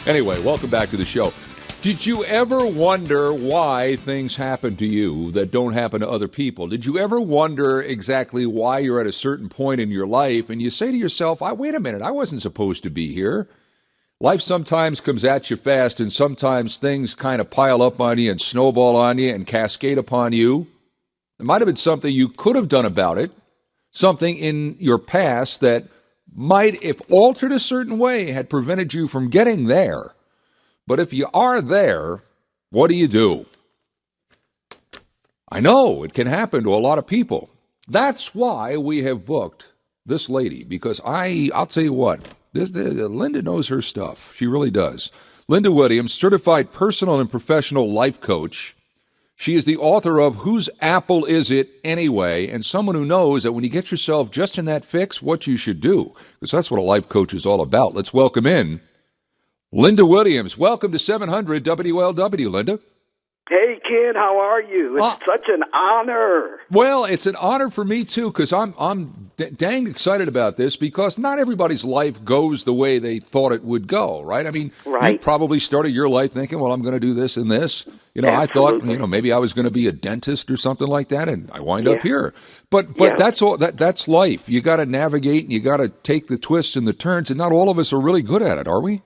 Anyway, welcome back to the show. Did you ever wonder why things happen to you that don't happen to other people? Did you ever wonder exactly why you're at a certain point in your life and you say to yourself, wait a minute, I wasn't supposed to be here? Life sometimes comes at you fast, and sometimes things kind of pile up on you and snowball on you and cascade upon you. It might have been something you could have done about it, something in your past that might, if altered a certain way, had prevented you from getting there. But if you are there, what do you do? I know it can happen to a lot of people. That's why we have booked this lady, because I'll tell you what, Linda knows her stuff. She really does. Linda Williams, certified personal and professional life coach. She is the author of Whose Apple Is It Anyway? And someone who knows that when you get yourself just in that fix, what you should do. Because that's what a life coach is all about. Let's welcome in Linda Williams. Welcome to 700 WLW, Linda. Hey, kid, how are you? It's such an honor. Well, it's an honor for me, too, because I'm dang excited about this, because not everybody's life goes the way they thought it would go, right? I mean, You probably started your life thinking, well, I'm going to do this and this. You know, Absolutely. I thought, maybe I was going to be a dentist or something like that, and I wind up here. But that's all. That's life. You got to navigate, and you got to take the twists and the turns, and not all of us are really good at it, are we?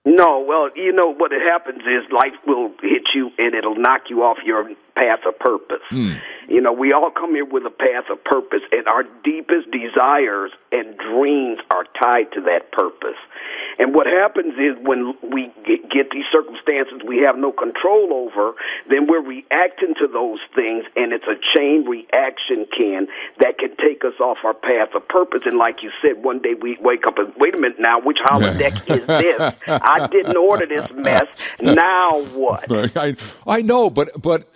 No, well, what happens is life will hit you and it'll knock you off your path of purpose. We all come here with a path of purpose, and our deepest desires and dreams are tied to that purpose. And what happens is when we get these circumstances we have no control over, then we're reacting to those things, and it's a chain reaction, that can take us off our path of purpose. And like you said, one day we wake up and, wait a minute now, which holodeck is this? I didn't order this mess. Now what? I know, but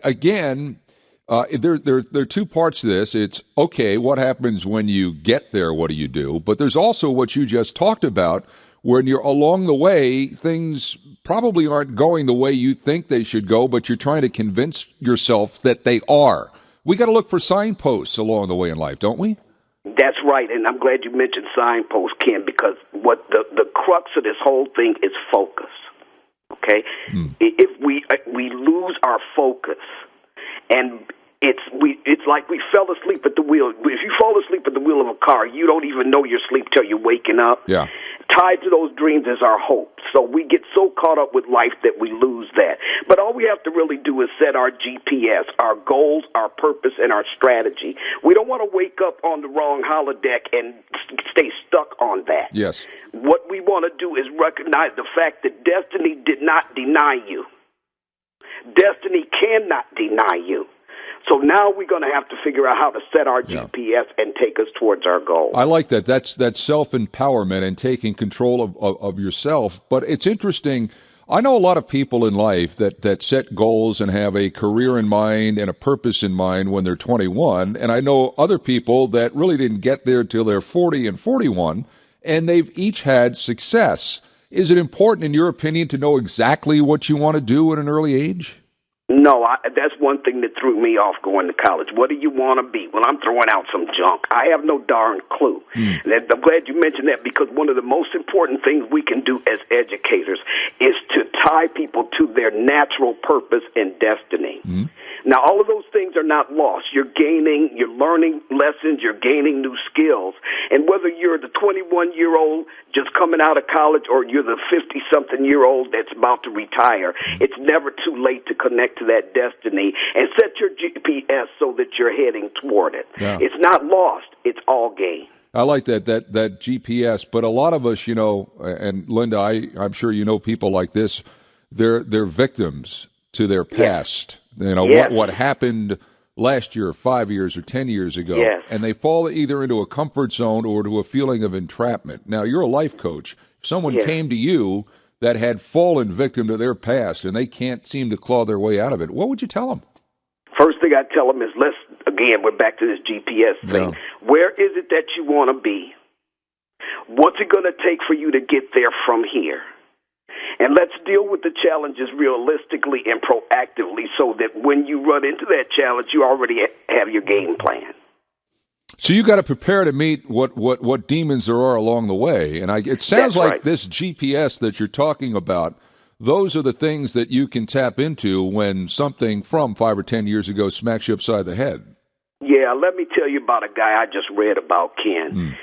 again, there are two parts to this. It's, okay, what happens when you get there? What do you do? But there's also what you just talked about, when you're along the way, things probably aren't going the way you think they should go, but you're trying to convince yourself that they are. We got to look for signposts along the way in life, don't we? That's right, and I'm glad you mentioned signposts, Ken, because what the crux of this whole thing is focus. Okay, if we lose our focus, and it's like we fell asleep at the wheel. If you fall asleep at the wheel of a car, you don't even know you're asleep till you're waking up. Yeah. Tied to those dreams is our hope. So we get so caught up with life that we lose that. But all we have to really do is set our GPS, our goals, our purpose, and our strategy. We don't want to wake up on the wrong holodeck and stay stuck on that. Yes. What we want to do is recognize the fact that destiny did not deny you. Destiny cannot deny you. So now we're going to have to figure out how to set our GPS and take us towards our goal. I like that. That's self-empowerment and taking control of yourself. But it's interesting. I know a lot of people in life that set goals and have a career in mind and a purpose in mind when they're 21. And I know other people that really didn't get there till they're 40 and 41, and they've each had success. Is it important, in your opinion, to know exactly what you want to do at an early age? No, that's one thing that threw me off going to college. What do you want to be? Well, I'm throwing out some junk. I have no darn clue. And I'm glad you mentioned that, because one of the most important things we can do as educators is to tie people to their natural purpose and destiny. Now, all of those things are not lost. You're learning lessons, you're gaining new skills. And whether you're the 21-year-old just coming out of college or you're the 50-something-year-old that's about to retire, it's never too late to connect to that destiny and set your GPS so that you're heading toward it. Yeah. It's not lost. It's all gain. I like that GPS, but a lot of us, and Linda, I'm sure you know people like this, they're victims to their past. What happened last year, 5 years, or 10 years ago. Yes. And they fall either into a comfort zone or to a feeling of entrapment. Now, you're a life coach. If someone came to you that had fallen victim to their past and they can't seem to claw their way out of it, what would you tell them? First thing I tell them is, we're back to this GPS thing. Yeah. Where is it that you want to be? What's it going to take for you to get there from here? And let's deal with the challenges realistically and proactively so that when you run into that challenge, you already have your game plan. So you got to prepare to meet what demons there are along the way. And it sounds like right. This GPS that you're talking about, those are the things that you can tap into when something from 5 or 10 years ago smacks you upside the head. Yeah, let me tell you about a guy I just read about, Ken.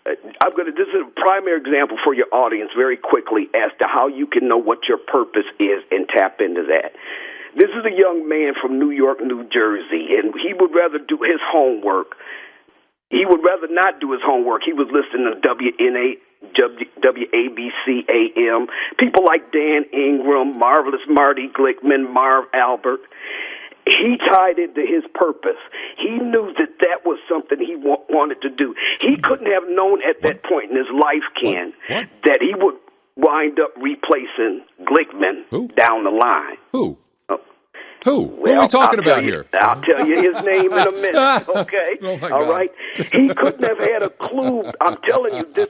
This is a primary example for your audience very quickly as to how you can know what your purpose is and tap into that. This is a young man from New York, New Jersey, and he would rather do his homework. He would rather not do his homework. He was listening to WABC AM, people like Dan Ingram, Marvelous Marty Glickman, Marv Albert. He tied into his purpose. He knew that was something he wanted to do. He couldn't have known at that point in his life, Ken, that he would wind up replacing Glickman down the line. Who? Who are we talking about here? I'll tell you his name in a minute, okay? All right? He couldn't have had a clue. I'm telling you this.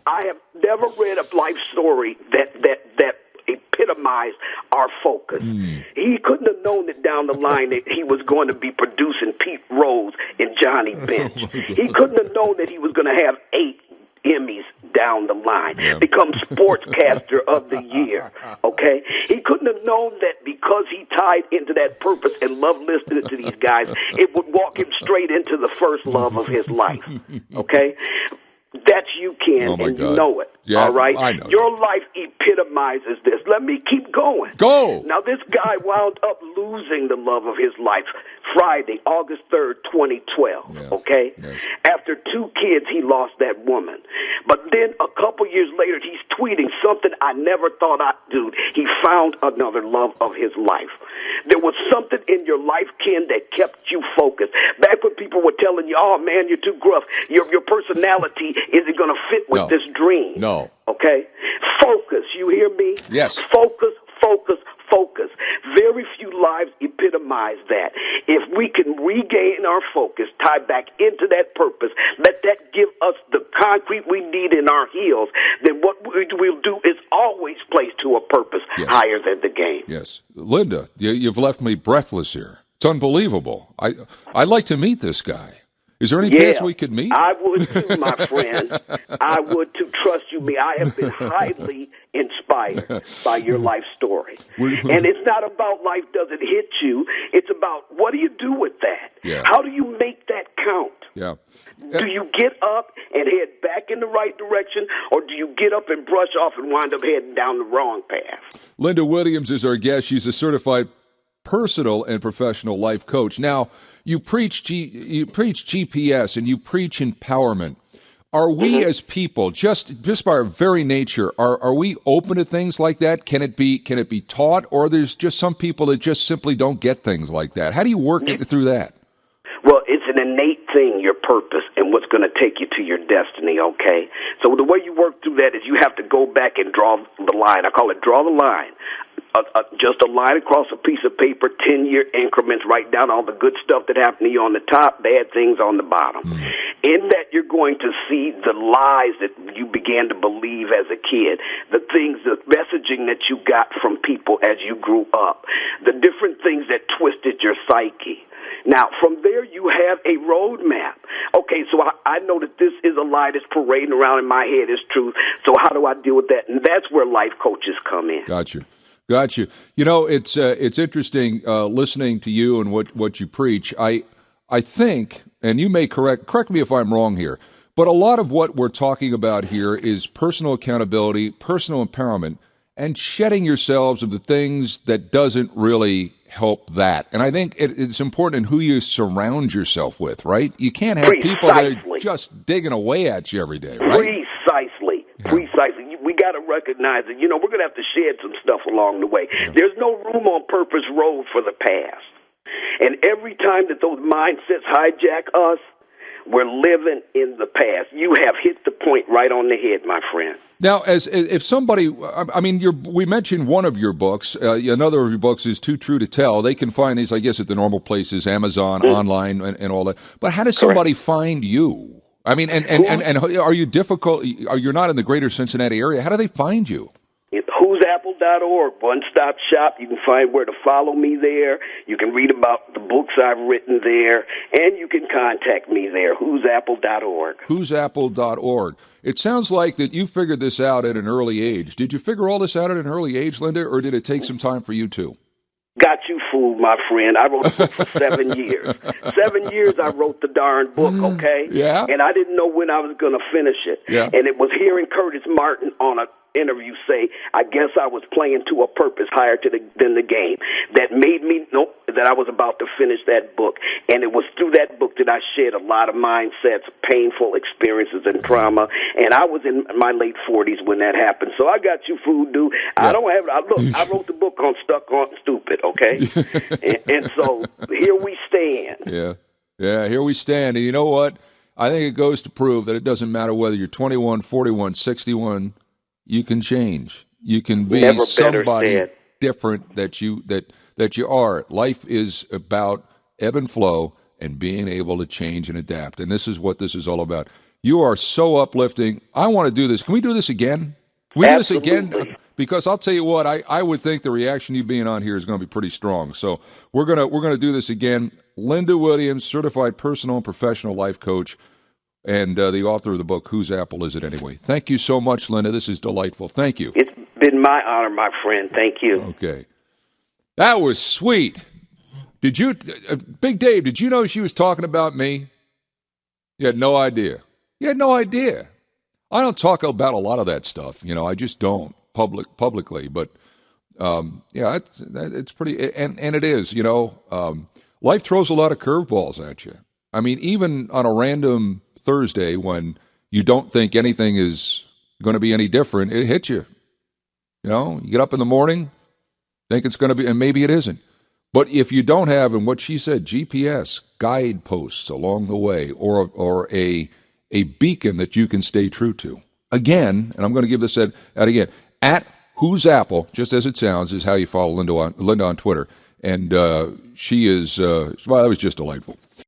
I have never read a life story that epitomized our focus. He couldn't have known that down the line that he was going to be producing Pete Rose and Johnny Bench. He couldn't have known that he was going to have 8 Emmys down the line, become Sportscaster of the Year, okay? He couldn't have known that because he tied into that purpose and loved listening to these guys, it would walk him straight into the first love of his life, okay? That's you, Ken, and you know it, all right? I know. Your life epitomizes this. Let me keep going. Go! Now, this guy wound up losing the love of his life Friday, August 3rd, 2012, okay? Yes. After 2 kids, he lost that woman. But then a couple years later, he's tweeting something I never thought I'd do. He found another love of his life. There was something in your life, Ken, that kept you focused. Back when people were telling you, oh, man, you're too gruff. Your personality isn't going to fit with this dream. No. Okay? Focus. You hear me? Yes. Focus, focus, focus. Very few lives epitomize that. If we can regain our focus, tie back into that purpose, let that give us the concrete we need in our heels, then what we'll do is always place to a purpose higher than the game. Yes. Linda, you've left me breathless here. It's unbelievable. I'd like to meet this guy. Is there any chance we could meet? I would too, my friend. I would too. Trust you me. I have been highly inspired by your life story. And it's not about life doesn't hit you. It's about what do you do with that? Yeah. How do you make that count? Yeah. Do you get up and head back in the right direction, or do you get up and brush off and wind up heading down the wrong path? Linda Williams is our guest. She's a certified personal and professional life coach. Now, you preach GPS and you preach empowerment. Are we as people, just by our very nature, are we open to things like that? Can it be taught, or there's just some people that just simply don't get things like that? How do you work through that? Well, it's an innate thing, your purpose, and what's going to take you to your destiny, okay? So the way you work through that is you have to go back and draw the line. I call it draw the line. Just a line across a piece of paper, 10-year increments, write down all the good stuff that happened to you on the top, bad things on the bottom. In that, you're going to see the lies that you began to believe as a kid, the messaging that you got from people as you grew up, the different things that twisted your psyche. Now, from there, you have a roadmap. Okay, so I know that this is a lie that's parading around in my head is truth, so how do I deal with that? And that's where life coaches come in. Got you. You know, it's interesting listening to you and what you preach. I think, and you may correct me if I'm wrong here, but a lot of what we're talking about here is personal accountability, personal empowerment, and shedding yourselves of the things that doesn't really help that. And I think it's important in who you surround yourself with, right? You can't have people that are just digging away at you every day, right? Precisely. We got to recognize that, we're going to have to shed some stuff along the way. There's no room on purpose road for the past. And every time that those mindsets hijack us, we're living in the past. You have hit the point right on the head, my friend. Now, if somebody, we mentioned one of your books. Another of your books is Too True to Tell. They can find these, I guess, at the normal places, Amazon, online, and all that. But how does somebody find you? I mean, and are you difficult? You're not in the greater Cincinnati area. How do they find you? Who who'sapple.org, one-stop shop. You can find where to follow me there. You can read about the books I've written there, and you can contact me there, who'sapple.org. Who'sapple.org. It sounds like that you figured this out at an early age. Did you figure all this out at an early age, Linda, or did it take some time for you too? Got you fooled, my friend. I wrote a book for 7 years. 7 years I wrote the darn book, okay? Yeah. And I didn't know when I was going to finish it. Yeah. And it was hearing Curtis Martin on an interview say, I guess I was playing to a purpose higher than the game, that made me know that I was about to finish that book. And it was through that book that I shared a lot of mindsets, painful experiences, and trauma. And I was in my late 40s when that happened. So I got you fooled, dude. Yeah. I wrote the book on Stuck on Stupid, okay? and so here we stand. Yeah, here we stand. And you know what? I think it goes to prove that it doesn't matter whether you're 21, 41, 61, you can change. You can be somebody different that you are. Life is about ebb and flow and being able to change and adapt. And this is what this is all about. You are so uplifting. I want to do this. Can we do this again? Can we do this again? Because I'll tell you what, I would think the reaction you being on here is going to be pretty strong. So we're gonna do this again. Linda Williams, certified personal and professional life coach, and the author of the book, Whose Apple Is It Anyway? Thank you so much, Linda. This is delightful. Thank you. It's been my honor, my friend. Thank you. Okay. That was sweet. Did you, Big Dave, did you know she was talking about me? You had no idea. You had no idea. I don't talk about a lot of that stuff. I just don't publicly. But, yeah, it's pretty, and it is, life throws a lot of curveballs at you. I mean, even on a random Thursday when you don't think anything is going to be any different, it hits you. You get up in the morning, think it's going to be, and maybe it isn't. But if you don't have, and what she said, GPS, guideposts along the way, or a beacon that you can stay true to. Again, and I'm going to give this out again, at Whose Apple, just as it sounds, is how you follow Linda on Twitter. And she is, well, that was just delightful.